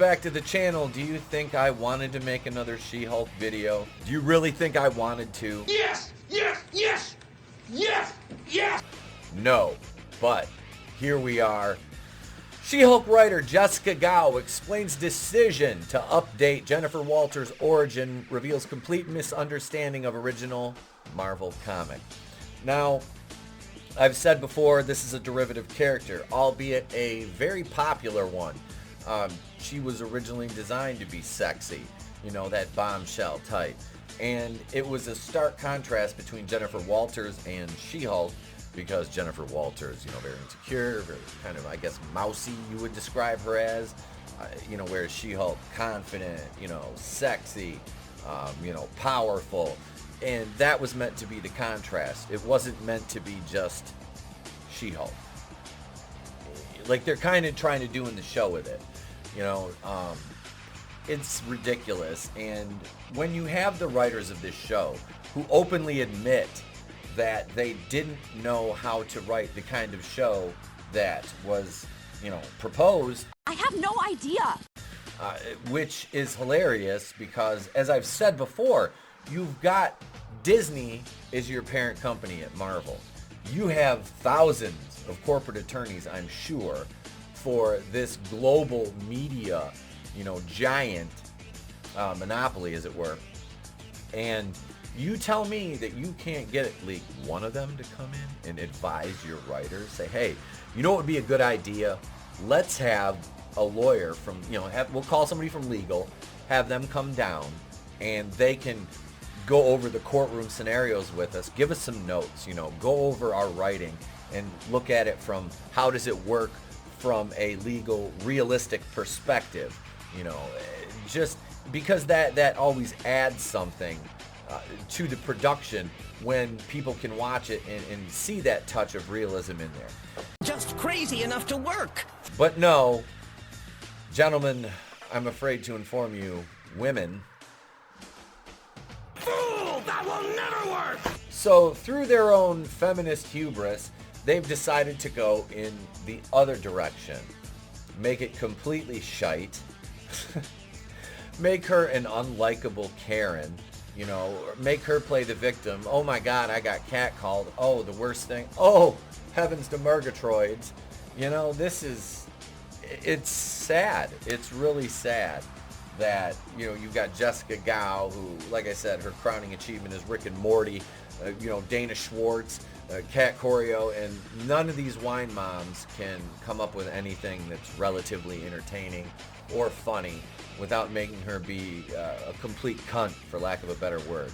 back to the channel. Do you think I wanted to make another She-Hulk video? Do you really think I wanted to? Yes! Yes! Yes! Yes! Yes! No, but here we are. She-Hulk writer Jessica Gao explains decision to update Jennifer Walters' origin, reveals complete misunderstanding of original Marvel comic. Now, I've said before, this is a derivative character, albeit a very popular one. She was originally designed to be sexy, you know, that bombshell type. And it was a stark contrast between Jennifer Walters and She-Hulk, because Jennifer Walters, you know, very insecure, very kind of, I guess, mousy, you would describe her as, you know, whereas She-Hulk, confident, you know, sexy, you know, powerful. And that was meant to be the contrast. It wasn't meant to be just She-Hulk. Like they're kind of trying to do in the show with it, you know. It's ridiculous. And when you have the writers of this show who openly admit that they didn't know how to write the kind of show that was, you know, proposed. I have no idea. Which is hilarious because, as I've said before, you've got Disney is your parent company at Marvel. You have thousands of corporate attorneys, I'm sure, for this global media, you know, giant monopoly, as it were. And you tell me that you can't get at least one of them to come in and advise your writers, say, hey, you know what would be a good idea? Let's have a lawyer from, you know, we'll call somebody from legal, have them come down, and they can go over the courtroom scenarios with us, give us some notes, you know, go over our writing and look at it from how does it work from a legal, realistic perspective, you know, just because that always adds something to the production when people can watch it and see that touch of realism in there. Just crazy enough to work. But no, gentlemen, I'm afraid to inform you, women. Fool! That will never work! So through their own feminist hubris, they've decided to go in the other direction. Make it completely shite. Make her an unlikable Karen. You know, make her play the victim. Oh my God, I got catcalled. Oh, the worst thing. Oh, heavens to Murgatroyds. You know, it's sad. It's really sad that, you know, you've got Jessica Gao, who, like I said, her crowning achievement is Rick and Morty, you know, Dana Schwartz, Kat Corio, and none of these wine moms can come up with anything that's relatively entertaining or funny without making her be a complete cunt, for lack of a better word.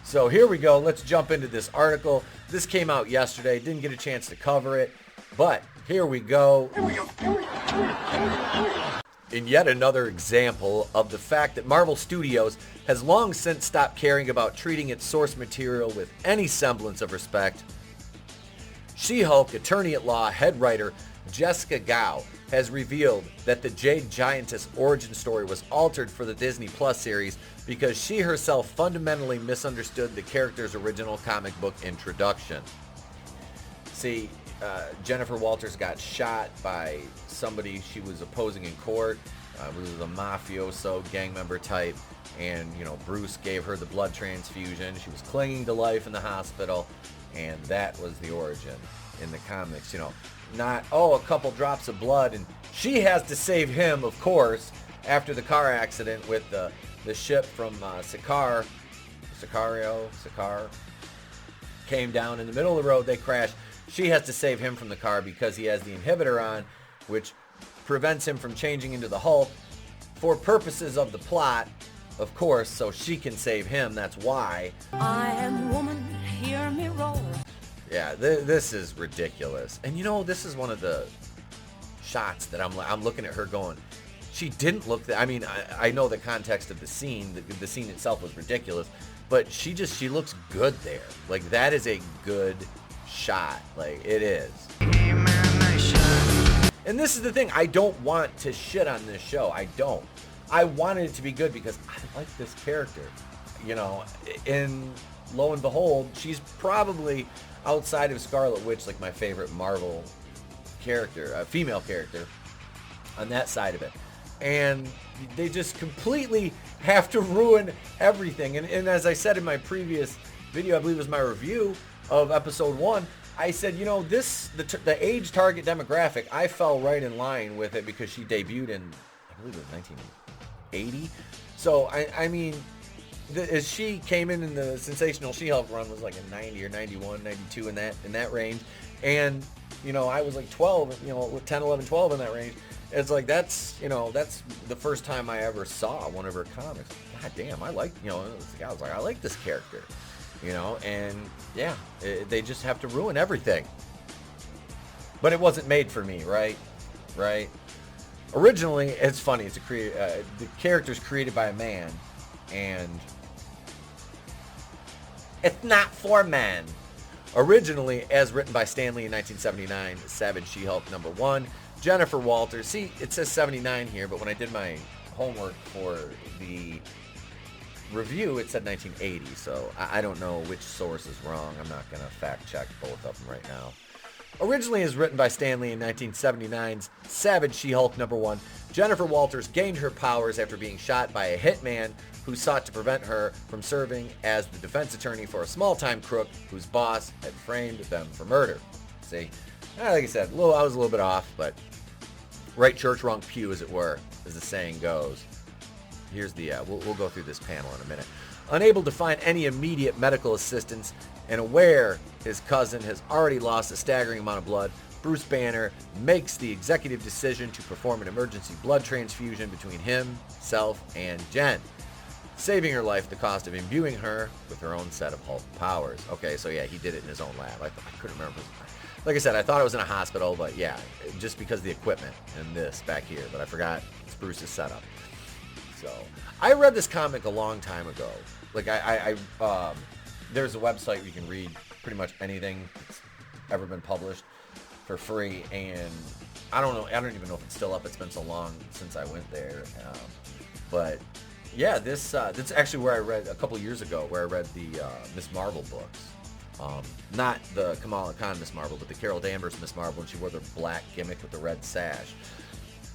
So here we go. Let's jump into this article. This came out yesterday. Didn't get a chance to cover it, but here we go. In yet another example of the fact that Marvel Studios has long since stopped caring about treating its source material with any semblance of respect, She-Hulk attorney-at-law head writer Jessica Gao has revealed that the Jade Giantess origin story was altered for the Disney Plus series because she herself fundamentally misunderstood the character's original comic book introduction. See, Jennifer Walters got shot by somebody she was opposing in court. It was a mafioso gang member type, and, you know, Bruce gave her the blood transfusion. She was clinging to life in the hospital, and that was the origin in the comics. You know, not, oh, a couple drops of blood, and she has to save him, of course, after the car accident with the ship from Sakaar came down in the middle of the road. They crashed. She has to save him from the car because he has the inhibitor on, which prevents him from changing into the Hulk for purposes of the plot, of course, so she can save him. That's why. I am woman, hear me roar. Yeah, this is ridiculous. And you know, this is one of the shots that I'm looking at her going, she didn't look that. I mean, I know the context of the scene. The scene itself was ridiculous, but she looks good there. Like, that is a good shot. Like, it is. And this is the thing. I don't want to shit on this show. I don't. I wanted it to be good because I like this character. You know, and lo and behold, she's probably, outside of Scarlet Witch, like my favorite Marvel character, female character on that side of it. and they just completely have to ruin everything. And as I said in my previous video, I believe it was my review of episode 1, I said, you know, the age target demographic, I fell right in line with it because she debuted in, I believe it was 1980. So, I mean, as she came in the Sensational She-Hulk run was like a 90 or 91, 92 in that range. And, you know, I was like 12, you know, 10, 11, 12 in that range. It's like, that's the first time I ever saw one of her comics. God damn, I like, you know, I was like, I like this character. You know, and yeah, they just have to ruin everything. But it wasn't made for me, right? Originally, it's funny. The character's created by a man, and it's not for men. Originally, as written by Stan Lee in 1979, Savage She-Hulk #1, Jennifer Walters. See, it says 79 here, but when I did my homework for the review, it said 1980, so I don't know which source is wrong. I'm not going to fact check both of them right now. Originally as written by Stan Lee in 1979's Savage She-Hulk #1, Jennifer Walters gained her powers after being shot by a hitman who sought to prevent her from serving as the defense attorney for a small-time crook whose boss had framed them for murder. See, like I said, I was a little bit off, but right church, wrong pew, as it were, as the saying goes. Here's the, we'll go through this panel in a minute. Unable to find any immediate medical assistance and aware his cousin has already lost a staggering amount of blood, Bruce Banner makes the executive decision to perform an emergency blood transfusion between himself and Jen, saving her life at the cost of imbuing her with her own set of Hulk powers. Okay, so yeah, he did it in his own lab. I couldn't remember. Like I said, I thought it was in a hospital, but yeah, just because of the equipment and this back here, but I forgot it's Bruce's setup. So, I read this comic a long time ago. Like, there's a website where you can read pretty much anything that's ever been published for free, and I don't even know if it's still up. It's been so long since I went there. But, yeah, that's actually where I read, a couple years ago, where I read the Miss Marvel books. Not the Kamala Khan Miss Marvel, but the Carol Danvers Miss Marvel, and she wore the black gimmick with the red sash.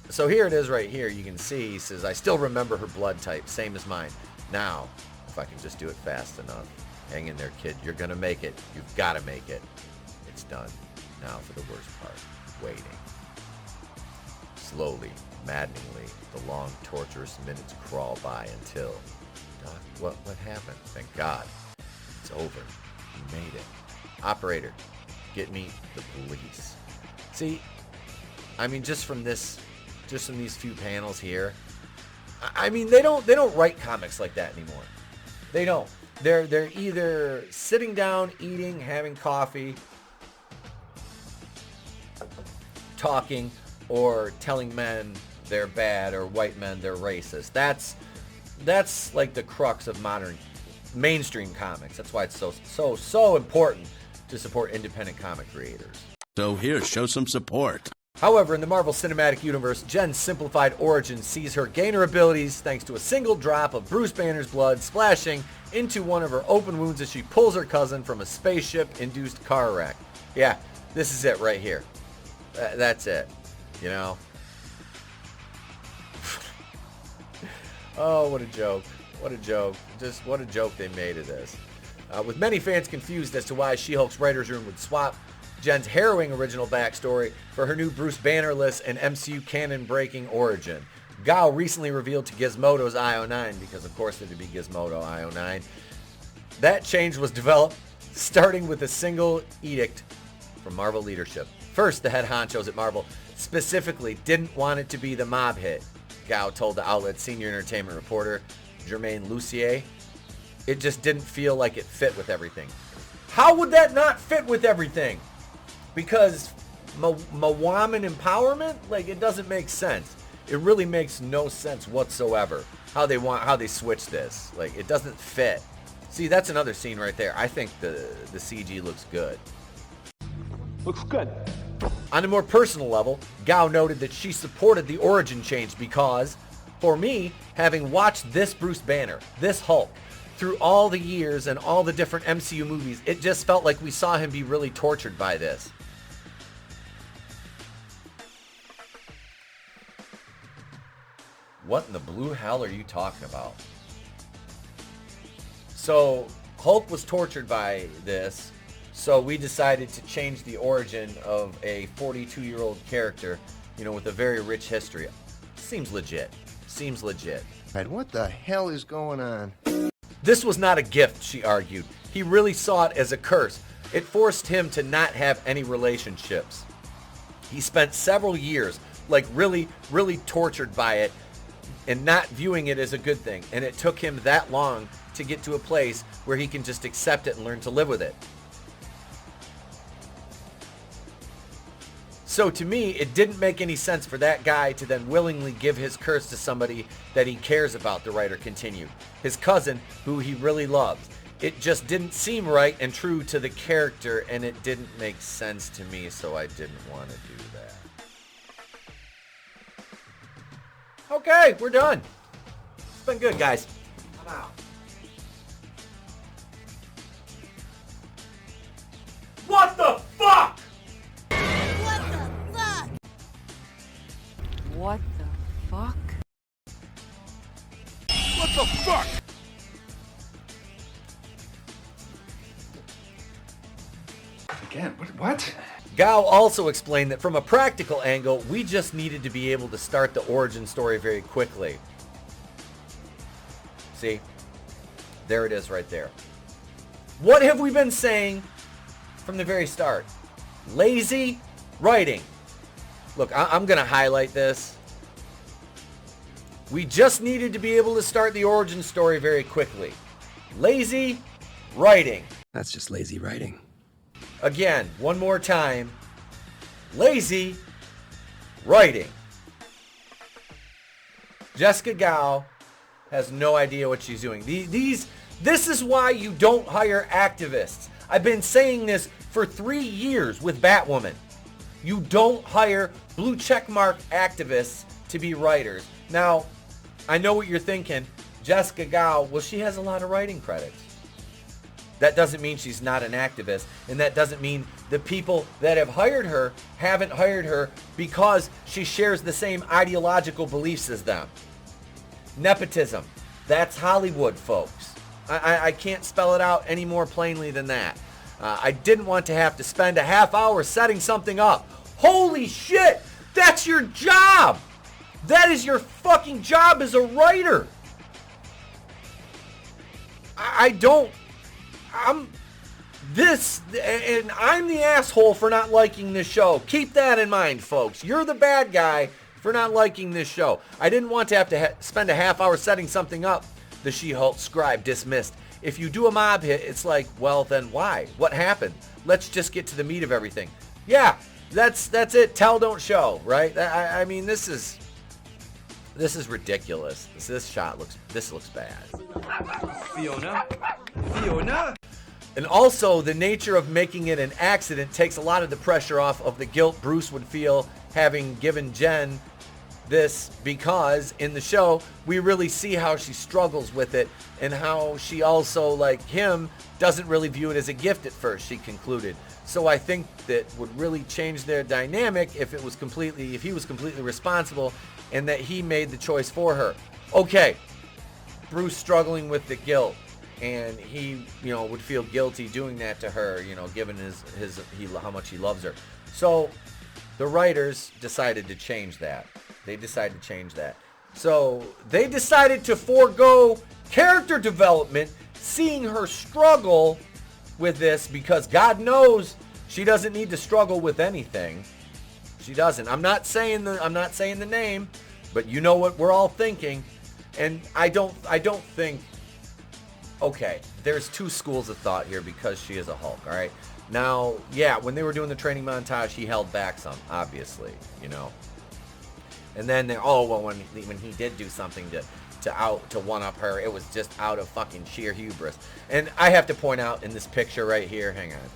So here it is right here. You can see, he says, I still remember her blood type, same as mine. Now, if I can just do it fast enough. Hang in there, kid. You're going to make it. You've got to make it. It's done. Now for the worst part. Waiting. Slowly, maddeningly, the long, torturous minutes crawl by until... Doc, what happened? Thank God. It's over. You made it. Operator, get me the police. See, I mean, just from these few panels here, I mean, they don't write comics like that anymore. They don't. They're either sitting down, eating, having coffee, talking, or telling men they're bad or white men they're racist. That's like the crux of modern mainstream comics. That's why it's so important to support independent comic creators. So here, show some support. However, in the Marvel Cinematic Universe, Jen's simplified origin sees her gain her abilities thanks to a single drop of Bruce Banner's blood splashing into one of her open wounds as she pulls her cousin from a spaceship-induced car wreck. Yeah, this is it right here. That's it, you know? Oh, what a joke. What a joke. Just what a joke they made of this. With many fans confused as to why She-Hulk's writer's room would swap Jen's harrowing original backstory for her new Bruce Banner-less and MCU canon-breaking origin. Gao recently revealed to Gizmodo's IO9, because of course it would be Gizmodo IO9, that change was developed starting with a single edict from Marvel leadership. First, the head honchos at Marvel specifically didn't want it to be the mob hit, Gao told the outlet's senior entertainment reporter, Germaine Lucier. It just didn't feel like it fit with everything. How would that not fit with everything? Because Mawaman empowerment? Like, it doesn't make sense. It really makes no sense whatsoever how they switch this. Like, it doesn't fit. See, that's another scene right there. I think the CG looks good. Looks good. On a more personal level, Gao noted that she supported the origin change because, for me, having watched this Bruce Banner, this Hulk, through all the years and all the different MCU movies, it just felt like we saw him be really tortured by this. What in the blue hell are you talking about? So Hulk was tortured by this, so we decided to change the origin of a 42-year-old character, you know, with a very rich history. Seems legit. Seems legit. What the hell is going on? This was not a gift, she argued. He really saw it as a curse. It forced him to not have any relationships. He spent several years, like really, really tortured by it and not viewing it as a good thing. And it took him that long to get to a place where he can just accept it and learn to live with it. So to me, it didn't make any sense for that guy to then willingly give his curse to somebody that he cares about, the writer continued. His cousin, who he really loves. It just didn't seem right and true to the character, and it didn't make sense to me, so I didn't want to do that. Okay, we're done. It's been good, guys. I'm out. What the fuck? What the fuck? What the fuck? Again, what? Gao also explained that from a practical angle, we just needed to be able to start the origin story very quickly. See? There it is right there. What have we been saying from the very start? Lazy writing. Look, I'm going to highlight this. We just needed to be able to start the origin story very quickly. Lazy writing. That's just lazy writing. Again, one more time. Lazy writing. Jessica Gao has no idea what she's doing. This is why you don't hire activists. I've been saying this for 3 years with Batwoman. You don't hire blue checkmark activists to be writers. Now, I know what you're thinking. Jessica Gao, well, she has a lot of writing credits. That doesn't mean she's not an activist, and that doesn't mean the people that have hired her haven't hired her because she shares the same ideological beliefs as them. Nepotism. That's Hollywood, folks. I can't spell it out any more plainly than that. I didn't want to have to spend a half hour setting something up. Holy shit! That's your job! That is your fucking job as a writer! I'm the asshole for not liking this show. Keep that in mind, folks. You're the bad guy for not liking this show. I didn't want to have to spend a half hour setting something up. The She-Hulk scribe dismissed. If you do a mob hit, it's like, well, then why? What happened? Let's just get to the meat of everything. Yeah, that's it. Tell, don't show, right? I mean, this is ridiculous. This looks bad. Fiona? And also, the nature of making it an accident takes a lot of the pressure off of the guilt Bruce would feel having given Jen this, because in the show, we really see how she struggles with it and how she also, like him, doesn't really view it as a gift at first, she concluded. So I think that would really change their dynamic if he was completely responsible and that he made the choice for her. Okay, Bruce struggling with the guilt, and he, would feel guilty doing that to her, given how much he loves her. So the writers decided to change that. So they decided to forego character development, seeing her struggle with this, because God knows she doesn't need to struggle with anything. She doesn't. I'm not saying the name, but you know what we're all thinking. And I don't think, okay, there's two schools of thought here because she is a Hulk, all right? Now, yeah, when they were doing the training montage, he held back some, obviously, And then when he did do something to one up her, it was just out of fucking sheer hubris. And I have to point out in this picture right here, hang on.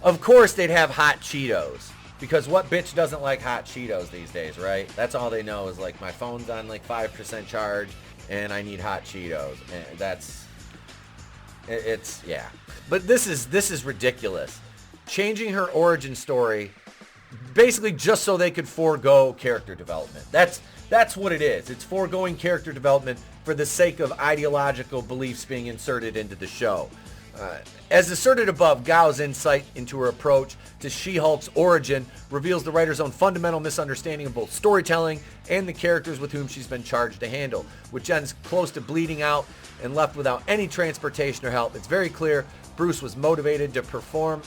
Of course they'd have hot Cheetos, because what bitch doesn't like hot Cheetos these days, right? That's all they know is like, my phone's on like 5% charge and I need hot Cheetos. And yeah. But this is ridiculous. Changing her origin story basically just so they could forego character development. That's what it is. It's foregoing character development for the sake of ideological beliefs being inserted into the show. As asserted above, Gao's insight into her approach to She-Hulk's origin reveals the writer's own fundamental misunderstanding of both storytelling and the characters with whom she's been charged to handle. With Jen's close to bleeding out and left without any transportation or help, it's very clear Bruce was motivated to perform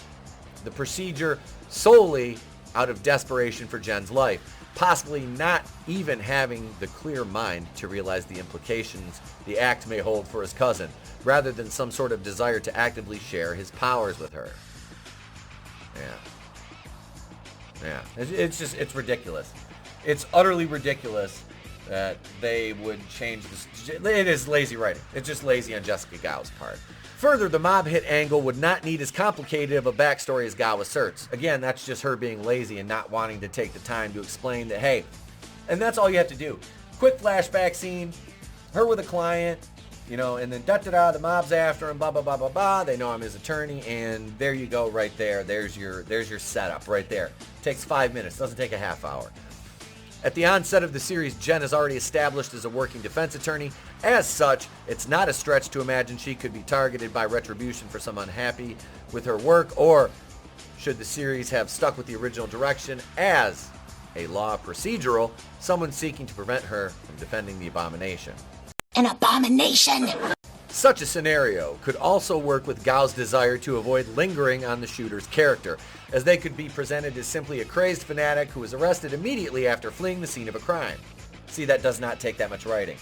the procedure solely out of desperation for Jen's life, possibly not even having the clear mind to realize the implications the act may hold for his cousin, rather than some sort of desire to actively share his powers with her. Yeah. It's ridiculous. It's utterly ridiculous that they would change this. It is lazy writing. It's just lazy on Jessica Gao's part. Further, the mob hit angle would not need as complicated of a backstory as Gao asserts. Again, that's just her being lazy and not wanting to take the time to explain that, hey, and that's all you have to do. Quick flashback scene, her with a client, you know, and then da-da-da, the mob's after him, blah, blah, blah, blah, blah. They know I'm his attorney, and there you go right there. There's your setup right there. Takes 5 minutes, doesn't take a half hour. At the onset of the series, Jen is already established as a working defense attorney. As such, it's not a stretch to imagine she could be targeted by retribution for some unhappy with her work, or should the series have stuck with the original direction as a law procedural, someone seeking to prevent her from defending the abomination. An abomination! Such a scenario could also work with Gao's desire to avoid lingering on the shooter's character, as they could be presented as simply a crazed fanatic who was arrested immediately after fleeing the scene of a crime. See, that does not take that much writing.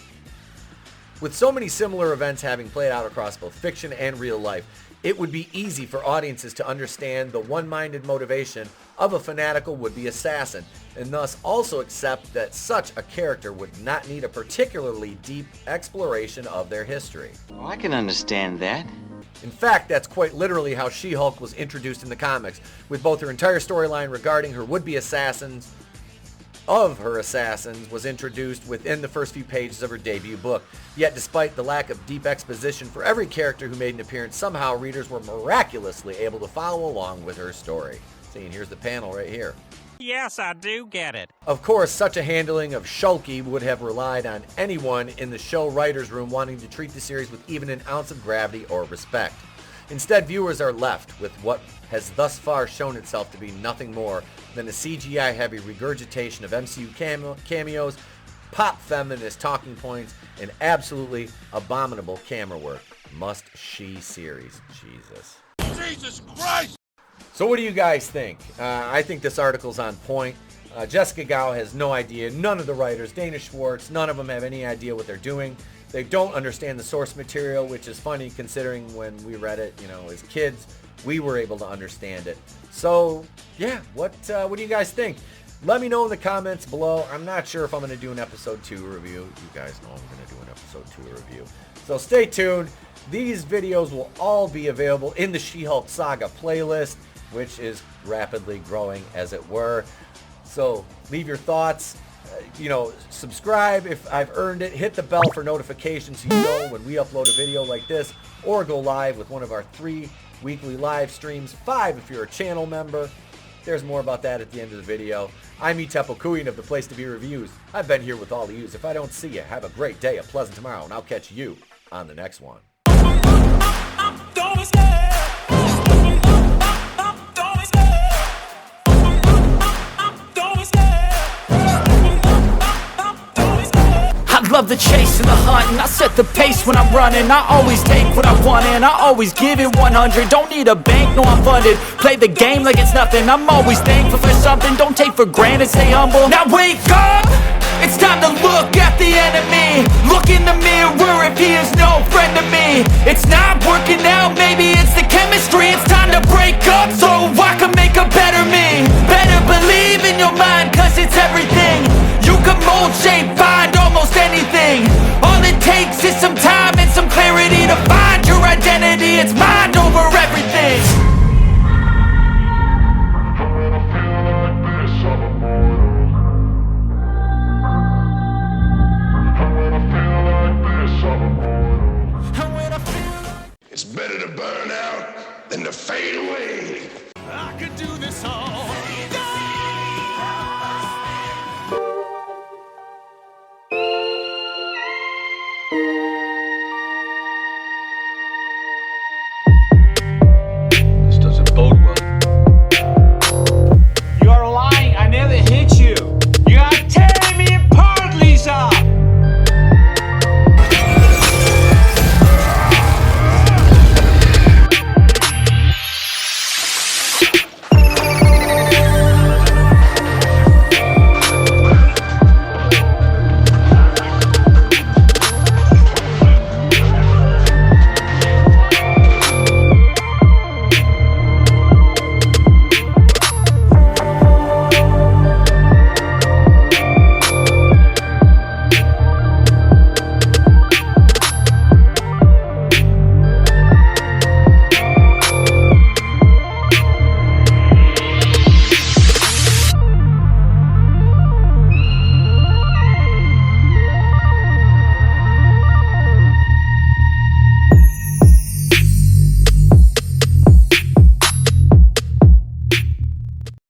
With so many similar events having played out across both fiction and real life, it would be easy for audiences to understand the one-minded motivation of a fanatical would-be assassin, and thus also accept that such a character would not need a particularly deep exploration of their history. Well, I can understand that. In fact, that's quite literally how She-Hulk was introduced in the comics, with both her entire storyline regarding her would-be assassins was introduced within the first few pages of her debut book. Yet despite the lack of deep exposition for every character who made an appearance, somehow readers were miraculously able to follow along with her story. See, and here's the panel right here. Yes, I do get it. Of course, such a handling of Shulky would have relied on anyone in the show writer's room wanting to treat the series with even an ounce of gravity or respect. Instead, viewers are left with what has thus far shown itself to be nothing more than a CGI-heavy regurgitation of MCU cameos, pop feminist talking points, and absolutely abominable camera work. Must-she series. Jesus. Jesus Christ! So what do you guys think? I think this article's on point. Jessica Gao has no idea. None of the writers, Dana Schwartz, none of them have any idea what they're doing. They don't understand the source material, which is funny considering when we read it, you know, as kids, we were able to understand it. So, yeah, what do you guys think? Let me know in the comments below. I'm not sure if I'm going to do an episode 2 review. You guys know I'm going to do an episode 2 review. So stay tuned. These videos will all be available in the She-Hulk Saga playlist, which is rapidly growing, as it were. So leave your thoughts. Subscribe if I've earned it. Hit the bell for notifications so you know when we upload a video like this, or go live with one of our 3 weekly live streams, 5 if you're a channel member. There's more about that at the end of the video. I'm Itepo Kuyin of The Place to Be Reviews. I've been here with all of yous. If I don't see you, have a great day, a pleasant tomorrow, and I'll catch you on the next one. I love the chase and the hunt, and I set the pace when I'm running. I always take what I want and I always give it 100. Don't need a bank, no I'm funded. Play the game like it's nothing. I'm always thankful for something. Don't take for granted, stay humble. Now wake up! It's time to look at the enemy. Look in the mirror if he is no friend to me. It's not working out, maybe it's the chemistry. It's time to break up so I can make a better me. Better believe in your mind, cause it's everything. You can mold, shape, find almost anything. All it takes is some time and some clarity to find your identity. It's mind over everything. It's better to burn out than to fade away. I could do this all